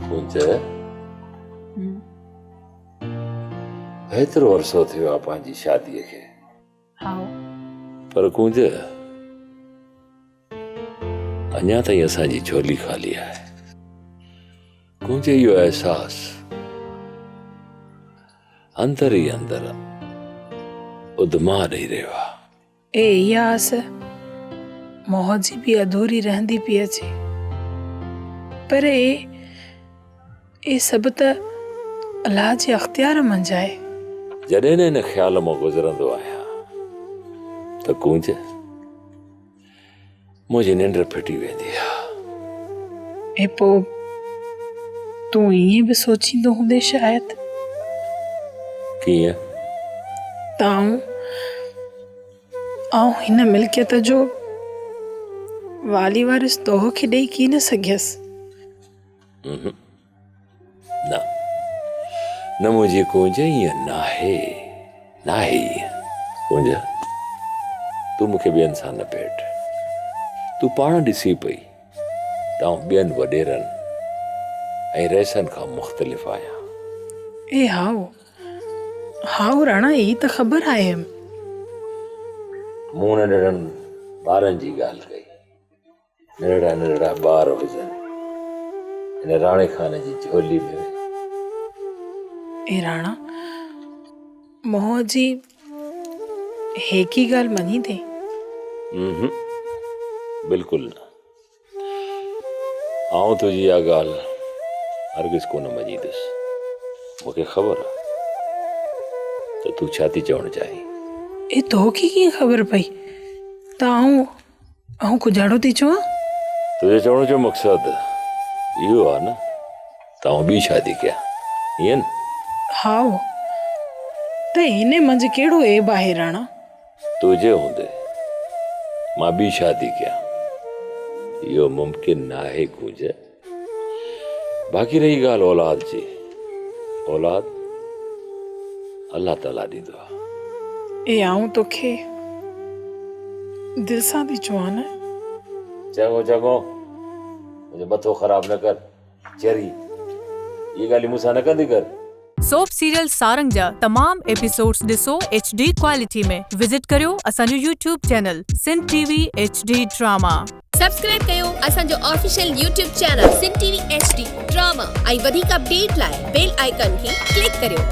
कुंज एतिरो अरसो थियो आहे पंहिंजी शादीअ खे पर कुंज अञा ताईं असांजी झोली ख़ाली आहे। कुंज इहो एहसास अंदर ई अंदर उदमा ॾेई रहियो आहे। ए इहा आस मोह जी बि अधूरी रहंदी पई अचे पर ए सभु त अलाह जे अख़्तियार मंझि आहे। जॾहिं हिन ख़्याल मां गुज़रंदो आहियां त कुंज मुंहिंजी निंड फिटी वेंदी आहे। ऐं पोइ तूं ईअं बि सोचींदो हूंदे शायदि कीअं त आऊं हिन मिल्कियत जो वाली वारिस तोह खे ॾेई की न सघियसि। न मुंहिंजी कुंज ईअं नाहे ईअं। कुंज तूं मूंखे ॿियनि सां न भेट। तूं पाण ॾिसी पई त आउं ॿियनि वॾेरनि ऐं रईसनि खां मुख़्तलिफ़ आहियां। ए हाउ राणा ई त ख़बर आहे। मूं नंढड़नि ॿारनि जी ॻाल्हि कई। नंढड़ा नंढड़ा ॿार हुजनि हिन राणे खान जी झोली में। ए राणा मोह जी हेकी ॻाल्हि मञी थी? बिल्कुलु न। आउं तुंहिंजी इहा ॻाल्हि हरगिज़ कोन मञींदुसि। मूंखे ख़बर आहे त तूं छा थी चवणु चाहीं। ए तोखे कीअं ख़बर पई त आउं कुझाड़ो थी चवां? तुंहिंजे चवण जो मक़सदु इहो आहे न त आउं ॿी शादी कयां, ईअं न? हाउ त इन मंझि कहिड़ो ऐब आहे राणा? तुंहिंजे हूंदे मां ॿी शादी कयां इहो मुमकिन न आहे कुंज। बाक़ी रही ॻाल्हि औलाद जी, औलाद अल्लाह ताला ॾींदो आहे। ए आऊं तोखे दिलि सां थी चवां न। चङो मुंहिंजो मथो ख़राब न कर। चेरी ये ॻाल्हि मूंसां न कंदी कर। सोप सीरियल सारंग जा तमाम एपिसोड्स ॾिसो HD क्वालिटी में। विजिट करियो असांजो YouTube channel Sindh TV HD drama. Subscribe कयो असांजो official YouTube channel Sindh TV HD drama ऐं वधीक अपडेट लाइ बेल आइकन खे क्लिक करियो।